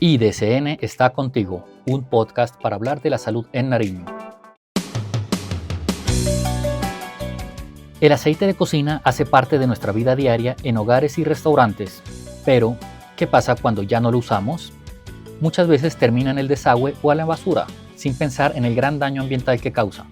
IDCN está contigo, un podcast para hablar de la salud en Nariño. El aceite de cocina hace parte de nuestra vida diaria en hogares y restaurantes, pero ¿qué pasa cuando ya no lo usamos? Muchas veces termina en el desagüe o a la basura, sin pensar en el gran daño ambiental que causa.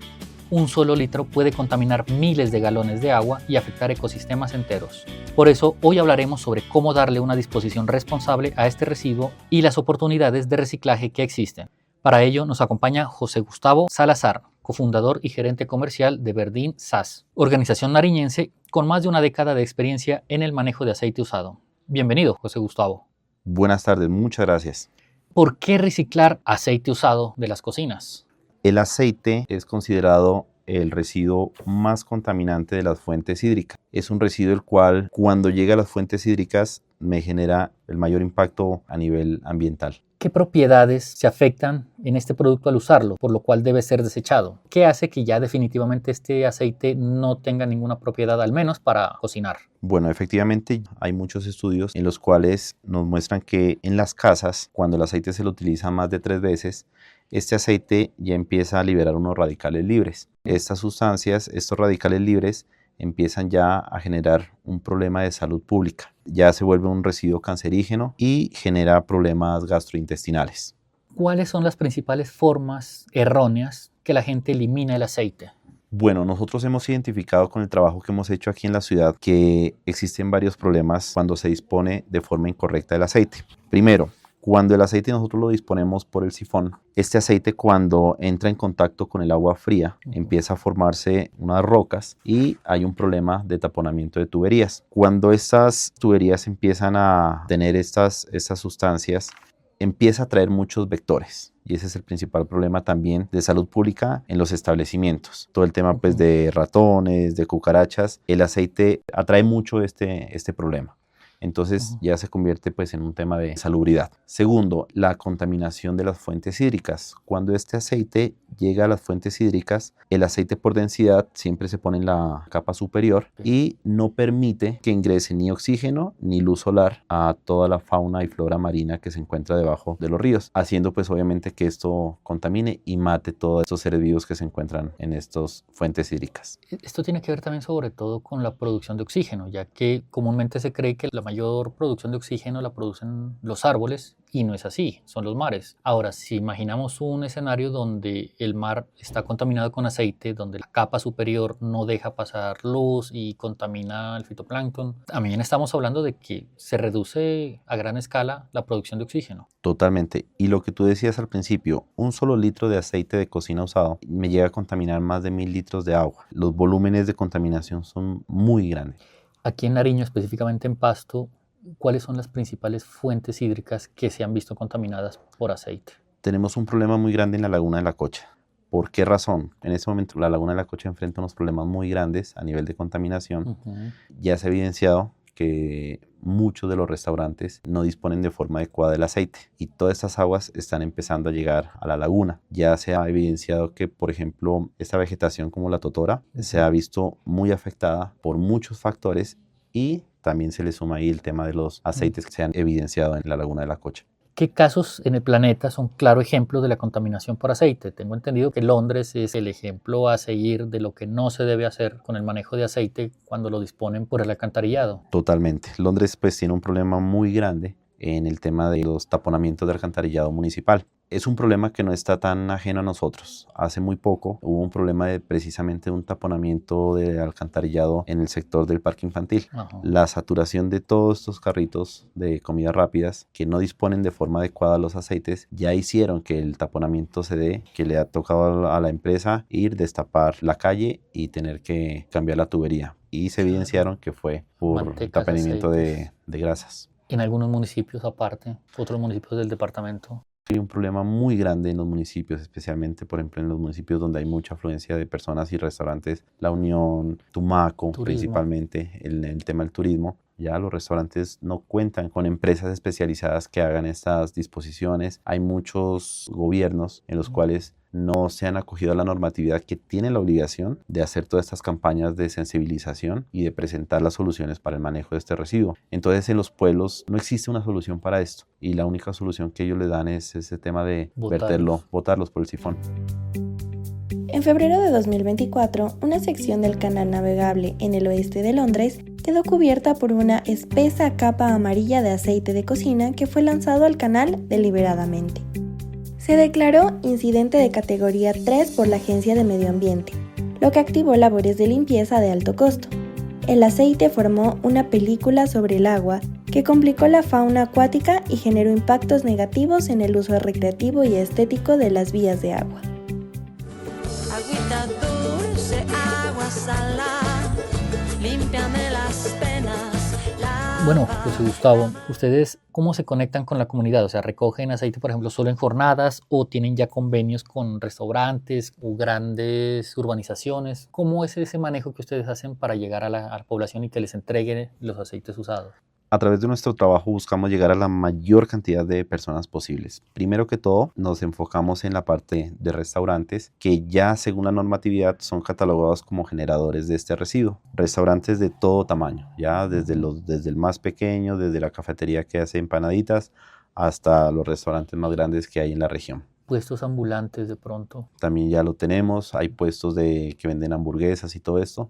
Un solo litro puede contaminar miles de galones de agua y afectar ecosistemas enteros. Por eso, hoy hablaremos sobre cómo darle una disposición responsable a este residuo y las oportunidades de reciclaje que existen. Para ello, nos acompaña José Gustavo Salazar, cofundador y gerente comercial de Verdin SAS, organización nariñense con más de una década de experiencia en el manejo de aceite usado. Bienvenido, José Gustavo. Buenas tardes, muchas gracias. ¿Por qué reciclar aceite usado de las cocinas? El aceite es considerado el residuo más contaminante de las fuentes hídricas. Es un residuo el cual, cuando llega a las fuentes hídricas, me genera el mayor impacto a nivel ambiental. ¿Qué propiedades se afectan en este producto al usarlo, por lo cual debe ser desechado? ¿Qué hace que ya definitivamente este aceite no tenga ninguna propiedad, al menos para cocinar? Bueno, efectivamente hay muchos estudios en los cuales nos muestran que en las casas, cuando el aceite se lo utiliza más de 3 veces, este aceite ya empieza a liberar unos radicales libres. Estas sustancias, estos radicales libres, empiezan ya a generar un problema de salud pública. Ya se vuelve un residuo cancerígeno y genera problemas gastrointestinales. ¿Cuáles son las principales formas erróneas que la gente elimina el aceite? Bueno, nosotros hemos identificado con el trabajo que hemos hecho aquí en la ciudad que existen varios problemas cuando se dispone de forma incorrecta del aceite. Primero, cuando el aceite nosotros lo disponemos por el sifón, este aceite cuando entra en contacto con el agua fría empieza a formarse unas rocas y hay un problema de taponamiento de tuberías. Cuando estas tuberías empiezan a tener estas sustancias, empieza a traer muchos vectores. Y ese es el principal problema también de salud pública en los establecimientos. Todo el tema pues, de ratones, de cucarachas, el aceite atrae mucho este problema. Entonces ya se convierte pues, en un tema de salubridad. Segundo, la contaminación de las fuentes hídricas. Cuando este aceite llega a las fuentes hídricas, el aceite por densidad siempre se pone en la capa superior y no permite que ingrese ni oxígeno ni luz solar a toda la fauna y flora marina que se encuentra debajo de los ríos, haciendo pues obviamente que esto contamine y mate todos estos seres vivos que se encuentran en estas fuentes hídricas. Esto tiene que ver también sobre todo con la producción de oxígeno, ya que comúnmente se cree que la mayor producción de oxígeno la producen los árboles y no es así, son los mares. Ahora, si imaginamos un escenario donde el mar está contaminado con aceite, donde la capa superior no deja pasar luz y contamina el fitoplancton, también estamos hablando de que se reduce a gran escala la producción de oxígeno. Totalmente. Y lo que tú decías al principio, un solo litro de aceite de cocina usado me llega a contaminar más de 1000 litros de agua. Los volúmenes de contaminación son muy grandes. Aquí en Nariño, específicamente en Pasto, ¿cuáles son las principales fuentes hídricas que se han visto contaminadas por aceite? Tenemos un problema muy grande en la Laguna de la Cocha. ¿Por qué razón? En este momento la Laguna de la Cocha enfrenta unos problemas muy grandes a nivel de contaminación. Ya se ha evidenciado que muchos de los restaurantes no disponen de forma adecuada del aceite y todas estas aguas están empezando a llegar a la laguna. Ya se ha evidenciado que, por ejemplo, esta vegetación como la totora se ha visto muy afectada por muchos factores y también se le suma ahí el tema de los aceites que se han evidenciado en la Laguna de la Cocha. ¿Qué casos en el planeta son claro ejemplo de la contaminación por aceite? Tengo entendido que Londres es el ejemplo a seguir de lo que no se debe hacer con el manejo de aceite cuando lo disponen por el alcantarillado. Totalmente. Londres pues tiene un problema muy grande en el tema de los taponamientos de alcantarillado municipal. Es un problema que no está tan ajeno a nosotros. Hace muy poco hubo un problema de precisamente un taponamiento de alcantarillado en el sector del parque infantil. La saturación de todos estos carritos de comidas rápidas que no disponen de forma adecuada los aceites ya hicieron que el taponamiento se dé, que le ha tocado a la empresa ir, destapar la calle y tener que cambiar la tubería. Y se evidenciaron que fue por taponamiento de grasas. En algunos municipios aparte, otros municipios del departamento. Hay un problema muy grande en los municipios, especialmente, por ejemplo, en los municipios donde hay mucha afluencia de personas y restaurantes. La Unión, Tumaco, principalmente, el tema del turismo. Ya los restaurantes no cuentan con empresas especializadas que hagan estas disposiciones. Hay muchos gobiernos en los cuales no se han acogido a la normatividad que tiene la obligación de hacer todas estas campañas de sensibilización y de presentar las soluciones para el manejo de este residuo. Entonces en los pueblos no existe una solución para esto y la única solución que ellos le dan es ese tema de botarlos por el sifón. En febrero de 2024, una sección del canal navegable en el oeste de Londres quedó cubierta por una espesa capa amarilla de aceite de cocina que fue lanzado al canal deliberadamente. Se declaró incidente de categoría 3 por la Agencia de Medio Ambiente, lo que activó labores de limpieza de alto costo. El aceite formó una película sobre el agua que complicó la fauna acuática y generó impactos negativos en el uso recreativo y estético de las vías de agua. Agüita dulce, agua salada, límpiame las penas. Bueno, pues Gustavo, ¿ustedes cómo se conectan con la comunidad? O sea, ¿recogen aceite, por ejemplo, solo en jornadas o tienen ya convenios con restaurantes o grandes urbanizaciones? ¿Cómo es ese manejo que ustedes hacen para llegar a la población y que les entreguen los aceites usados? A través de nuestro trabajo buscamos llegar a la mayor cantidad de personas posibles. Primero que todo, nos enfocamos en la parte de restaurantes que ya según la normatividad son catalogados como generadores de este residuo. Restaurantes de todo tamaño, ya desde el más pequeño, desde la cafetería que hace empanaditas, hasta los restaurantes más grandes que hay en la región. Puestos ambulantes de pronto. También ya lo tenemos, hay puestos que venden hamburguesas y todo esto.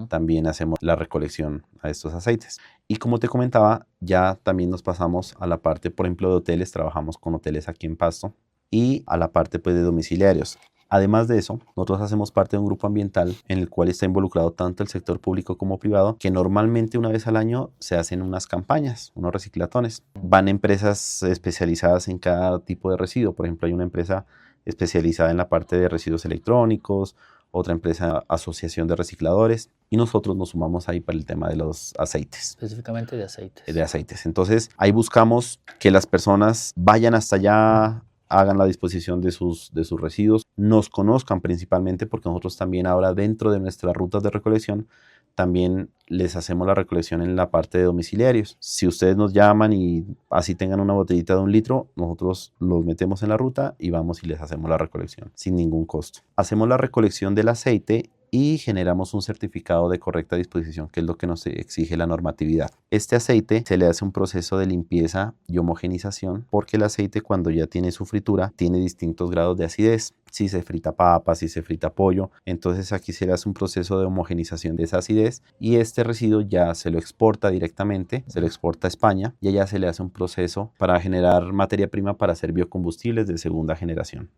También hacemos la recolección a estos aceites. Y como te comentaba, ya también nos pasamos a la parte, por ejemplo, de hoteles, trabajamos con hoteles aquí en Pasto, y a la parte pues, de domiciliarios. Además de eso, nosotros hacemos parte de un grupo ambiental en el cual está involucrado tanto el sector público como privado, que normalmente una vez al año se hacen unas campañas, unos reciclatones. Van empresas especializadas en cada tipo de residuo. Por ejemplo, hay una empresa especializada en la parte de residuos electrónicos, otra empresa asociación de recicladores, y nosotros nos sumamos ahí para el tema de los aceites. Específicamente de aceites. De aceites. Entonces, ahí buscamos que las personas vayan hasta allá, hagan la disposición de sus residuos, nos conozcan principalmente porque nosotros también ahora dentro de nuestras rutas de recolección también les hacemos la recolección en la parte de domiciliarios. Si ustedes nos llaman y así tengan una botellita de 1 litro, nosotros los metemos en la ruta y vamos y les hacemos la recolección sin ningún costo. Hacemos la recolección del aceite y generamos un certificado de correcta disposición, que es lo que nos exige la normatividad. Este aceite se le hace un proceso de limpieza y homogenización porque el aceite cuando ya tiene su fritura tiene distintos grados de acidez. Si se frita papa, si se frita pollo, entonces aquí se le hace un proceso de homogenización de esa acidez y este residuo ya se lo exporta directamente, se lo exporta a España y allá se le hace un proceso para generar materia prima para hacer biocombustibles de segunda generación.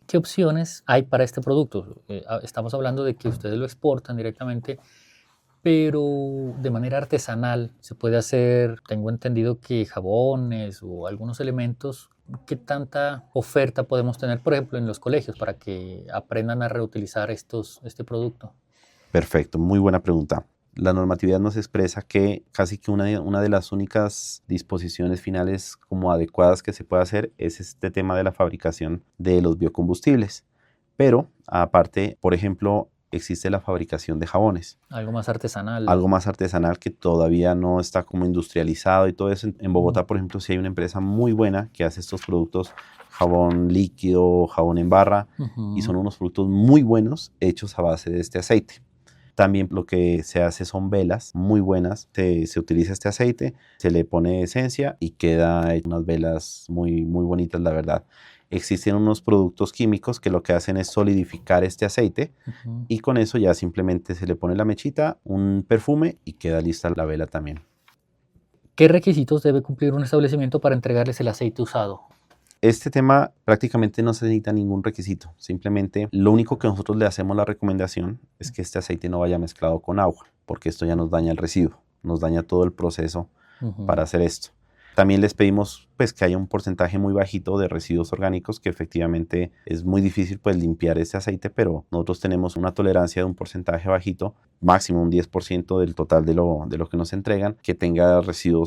¿Qué opciones hay para este producto? Estamos hablando de que ustedes lo exportan directamente, pero de manera artesanal se puede hacer, tengo entendido que jabones o algunos elementos. ¿Qué tanta oferta podemos tener, por ejemplo, en los colegios para que aprendan a reutilizar este producto? Perfecto, muy buena pregunta. La normatividad nos expresa que casi que una de las únicas disposiciones finales como adecuadas que se puede hacer es este tema de la fabricación de los biocombustibles. Pero aparte, por ejemplo, existe la fabricación de jabones. Algo más artesanal. Algo más artesanal que todavía no está como industrializado y todo eso. En Bogotá, por ejemplo, sí hay una empresa muy buena que hace estos productos, jabón líquido, jabón en barra, y son unos productos muy buenos hechos a base de este aceite. También lo que se hace son velas muy buenas. Se utiliza este aceite, se le pone esencia y queda unas velas muy, muy bonitas, la verdad. Existen unos productos químicos que lo que hacen es solidificar este aceite y con eso ya simplemente se le pone la mechita, un perfume y queda lista la vela también. ¿Qué requisitos debe cumplir un establecimiento para entregarles el aceite usado? Este tema prácticamente no se necesita ningún requisito. Simplemente lo único que nosotros le hacemos la recomendación es que este aceite no vaya mezclado con agua, porque esto ya nos daña el residuo, nos daña todo el proceso para hacer esto. También les pedimos pues, que haya un porcentaje muy bajito de residuos orgánicos, que efectivamente es muy difícil pues, limpiar ese aceite, pero nosotros tenemos una tolerancia de un porcentaje bajito, máximo un 10% del total de lo que nos entregan, que tenga residuo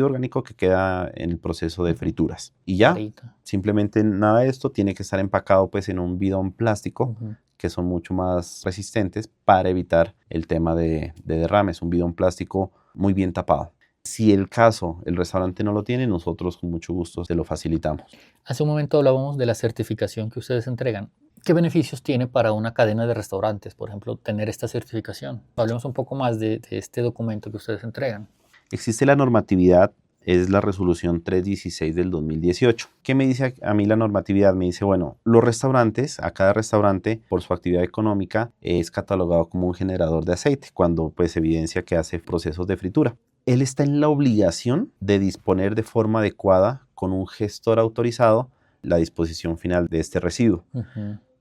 orgánico que queda en el proceso de frituras. Y ya, simplemente nada de esto tiene que estar empacado pues, en un bidón plástico, que son mucho más resistentes para evitar el tema de derrames, un bidón plástico muy bien tapado. Si el restaurante no lo tiene, nosotros con mucho gusto se lo facilitamos. Hace un momento hablábamos de la certificación que ustedes entregan. ¿Qué beneficios tiene para una cadena de restaurantes, por ejemplo, tener esta certificación? Hablemos un poco más de este documento que ustedes entregan. Existe la normatividad, es la resolución 316 del 2018. ¿Qué me dice a mí la normatividad? Me dice, bueno, los restaurantes, a cada restaurante, por su actividad económica, es catalogado como un generador de aceite, cuando pues evidencia que hace procesos de fritura. Él está en la obligación de disponer de forma adecuada, con un gestor autorizado, la disposición final de este residuo.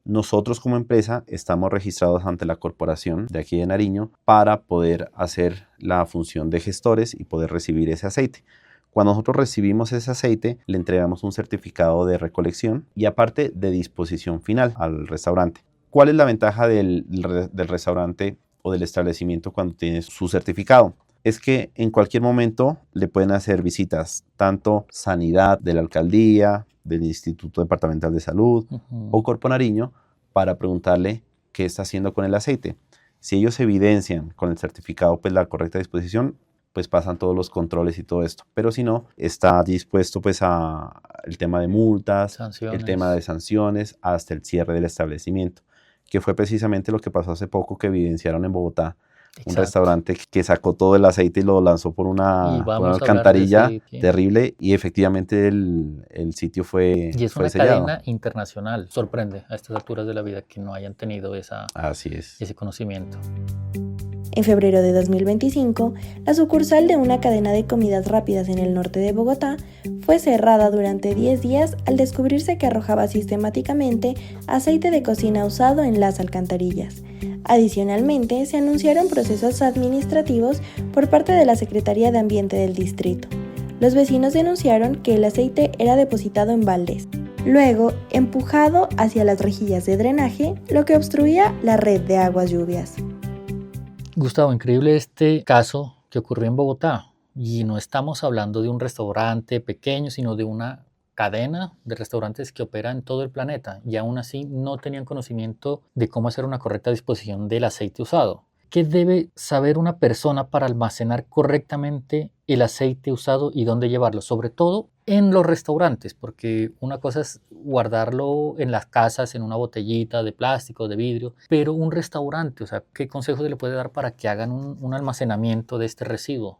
Nosotros como empresa estamos registrados ante la corporación de aquí de Nariño para poder hacer la función de gestores y poder recibir ese aceite. Cuando nosotros recibimos ese aceite, le entregamos un certificado de recolección y aparte de disposición final al restaurante. ¿Cuál es la ventaja del restaurante o del establecimiento cuando tiene su certificado? Es que en cualquier momento le pueden hacer visitas, tanto Sanidad de la Alcaldía, del Instituto Departamental de Salud o Corpo Nariño, para preguntarle qué está haciendo con el aceite. Si ellos evidencian con el certificado pues la correcta disposición, pues pasan todos los controles y todo esto. Pero si no, está dispuesto pues a el tema de multas, Sanciones. el tema de sanciones, hasta el cierre del establecimiento, que fue precisamente lo que pasó hace poco, que evidenciaron en Bogotá. Exacto. Un restaurante que sacó todo el aceite y lo lanzó por una alcantarilla terrible, y efectivamente el sitio fue sellado. Y es una cadena internacional. Sorprende a estas alturas de la vida que no hayan tenido ese conocimiento. En febrero de 2025, la sucursal de una cadena de comidas rápidas en el norte de Bogotá fue cerrada durante 10 días al descubrirse que arrojaba sistemáticamente aceite de cocina usado en las alcantarillas. Adicionalmente, se anunciaron procesos administrativos por parte de la Secretaría de Ambiente del distrito. Los vecinos denunciaron que el aceite era depositado en baldes, luego empujado hacia las rejillas de drenaje, lo que obstruía la red de aguas lluvias. Gustavo, increíble este caso que ocurrió en Bogotá. Y no estamos hablando de un restaurante pequeño, sino de una cadena de restaurantes que opera en todo el planeta, y aún así no tenían conocimiento de cómo hacer una correcta disposición del aceite usado. ¿Qué debe saber una persona para almacenar correctamente el aceite usado y dónde llevarlo? Sobre todo en los restaurantes, porque una cosa es guardarlo en las casas en una botellita de plástico, de vidrio, pero un restaurante, o sea, ¿qué consejos se le puede dar para que hagan un almacenamiento de este residuo?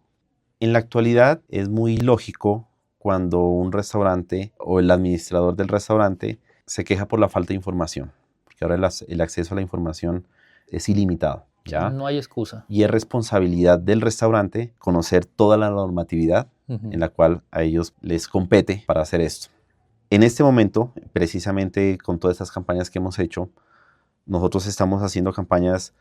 En la actualidad es muy lógico cuando un restaurante o el administrador del restaurante se queja por la falta de información, porque ahora el acceso a la información es ilimitado, ¿ya? No hay excusa. Y es responsabilidad del restaurante conocer toda la normatividad en la cual a ellos les compete para hacer esto. En este momento, precisamente con todas estas campañas que hemos hecho, nosotros estamos haciendo campañas,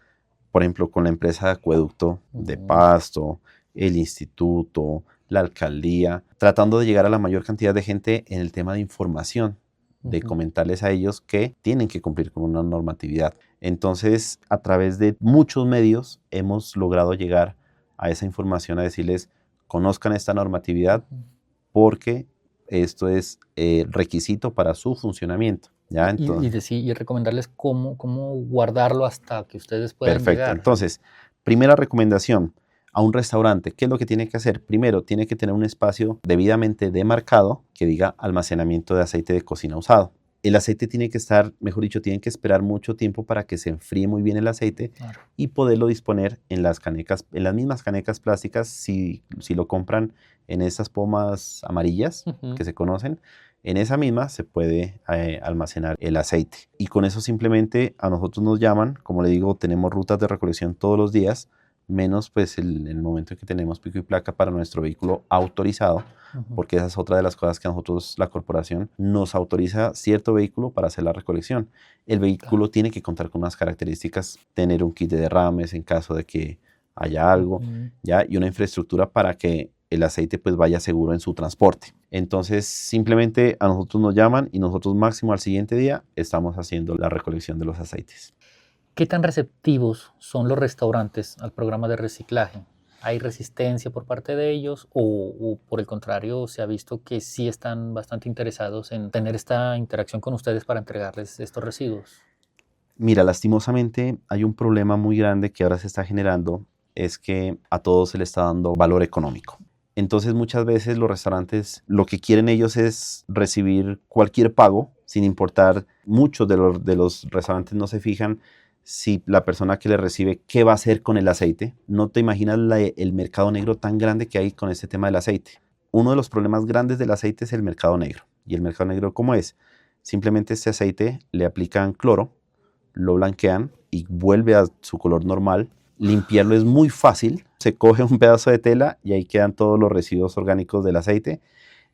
por ejemplo, con la empresa de acueducto de Pasto, el instituto, la alcaldía, tratando de llegar a la mayor cantidad de gente en el tema de información, de comentarles a ellos que tienen que cumplir con una normatividad. Entonces, a través de muchos medios hemos logrado llegar a esa información, a decirles, conozcan esta normatividad porque esto es requisito para su funcionamiento. ¿Ya? Entonces, y recomendarles cómo guardarlo hasta que ustedes puedan perfecto. llegar. Entonces, primera recomendación, a un restaurante, ¿qué es lo que tiene que hacer? Primero, tiene que tener un espacio debidamente demarcado que diga almacenamiento de aceite de cocina usado. El aceite tiene que estar, mejor dicho, tienen que esperar mucho tiempo para que se enfríe muy bien el aceite, claro, y poderlo disponer en las canecas, en las mismas canecas plásticas, si lo compran en esas pomas amarillas que se conocen, en esa misma se puede almacenar el aceite. Y con eso simplemente a nosotros nos llaman, como le digo, tenemos rutas de recolección todos los días, menos pues el momento en que tenemos pico y placa para nuestro vehículo autorizado, porque esa es otra de las cosas que a nosotros, la corporación, nos autoriza cierto vehículo para hacer la recolección. El vehículo tiene que contar con unas características, tener un kit de derrames en caso de que haya algo, ¿ya? Y una infraestructura para que el aceite pues vaya seguro en su transporte. Entonces simplemente a nosotros nos llaman y nosotros máximo al siguiente día estamos haciendo la recolección de los aceites. ¿Qué tan receptivos son los restaurantes al programa de reciclaje? ¿Hay resistencia por parte de ellos o por el contrario se ha visto que sí están bastante interesados en tener esta interacción con ustedes para entregarles estos residuos? Mira, lastimosamente hay un problema muy grande que ahora se está generando, es que a todos se le está dando valor económico. Entonces muchas veces los restaurantes lo que quieren ellos es recibir cualquier pago sin importar, muchos de los restaurantes no se fijan si la persona que le recibe, ¿qué va a hacer con el aceite? No te imaginas el mercado negro tan grande que hay con este tema del aceite. Uno de los problemas grandes del aceite es el mercado negro. ¿Y el mercado negro cómo es? Simplemente este aceite le aplican cloro, lo blanquean y vuelve a su color normal. Limpiarlo es muy fácil. Se coge un pedazo de tela y ahí quedan todos los residuos orgánicos del aceite.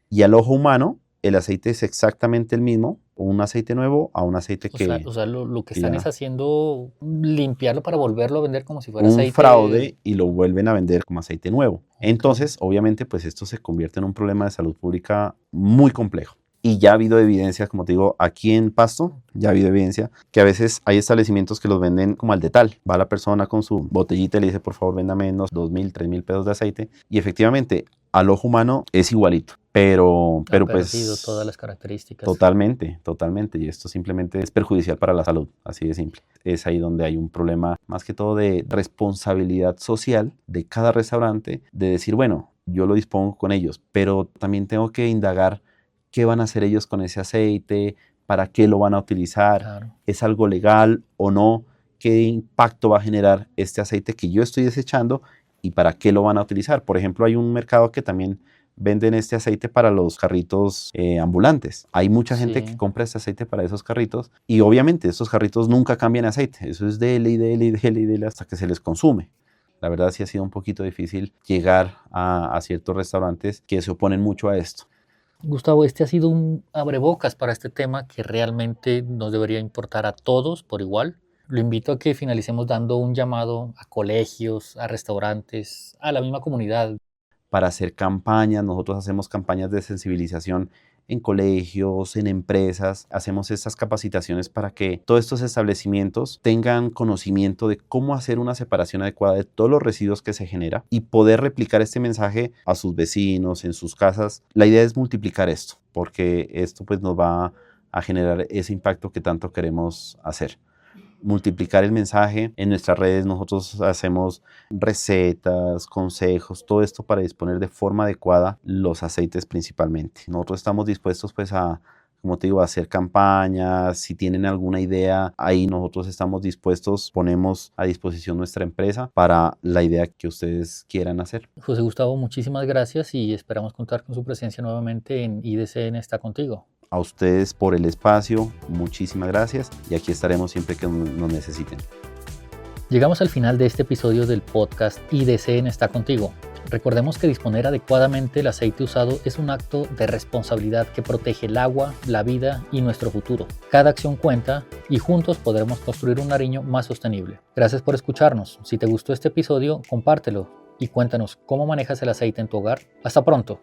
Y al ojo humano, el aceite es exactamente el mismo, un aceite nuevo a un aceite que... O sea, lo que están ya. es haciendo limpiarlo para volverlo a vender como si fuera un aceite. fraude y lo vuelven a vender como aceite nuevo. Entonces, obviamente, pues esto se convierte en un problema de salud pública muy complejo. Y ya ha habido evidencia, como te digo, aquí en Pasto, ya ha habido evidencia que a veces hay establecimientos que los venden como al detal. Va la persona con su botellita y le dice, por favor, véndame unos 2.000, 3.000 pesos de aceite. Y efectivamente, al ojo humano es igualito. Pero Ha pues perdido todas las características. totalmente. Y esto simplemente es perjudicial para la salud, así de simple. Es ahí donde hay un problema más que todo de responsabilidad social de cada restaurante, de decir, bueno, yo lo dispongo con ellos, pero también tengo que indagar qué van a hacer ellos con ese aceite, para qué lo van a utilizar, Claro. es algo legal o no, qué impacto va a generar este aceite que yo estoy desechando y para qué lo van a utilizar. Por ejemplo, hay un mercado que también venden este aceite para los carritos ambulantes. Hay mucha gente que compra este aceite para esos carritos y obviamente estos carritos nunca cambian aceite. Eso es dele y dele y dele y dele hasta que se les consume. La verdad sí ha sido un poquito difícil llegar a ciertos restaurantes que se oponen mucho a esto. Gustavo, este ha sido un abrebocas para este tema que realmente nos debería importar a todos por igual. Lo invito a que finalicemos dando un llamado a colegios, a restaurantes, a la misma comunidad. Para hacer campañas, nosotros hacemos campañas de sensibilización en colegios, en empresas, hacemos estas capacitaciones para que todos estos establecimientos tengan conocimiento de cómo hacer una separación adecuada de todos los residuos que se genera y poder replicar este mensaje a sus vecinos, en sus casas. La idea es multiplicar esto, porque esto pues nos va a generar ese impacto que tanto queremos hacer. Multiplicar el mensaje en nuestras redes. Nosotros hacemos recetas, consejos, todo esto para disponer de forma adecuada los aceites principalmente. Nosotros estamos dispuestos pues a, como te digo, a hacer campañas. Si tienen alguna idea, ahí nosotros estamos dispuestos, ponemos a disposición nuestra empresa para la idea que ustedes quieran hacer. José Gustavo, muchísimas gracias y esperamos contar con su presencia nuevamente en IDCN Está Contigo. A ustedes por el espacio, muchísimas gracias y aquí estaremos siempre que nos necesiten. Llegamos al final de este episodio del podcast IDCN Está Contigo. Recordemos que disponer adecuadamente el aceite usado es un acto de responsabilidad que protege el agua, la vida y nuestro futuro. Cada acción cuenta y juntos podremos construir un Nariño más sostenible. Gracias por escucharnos. Si te gustó este episodio, compártelo y cuéntanos cómo manejas el aceite en tu hogar. Hasta pronto.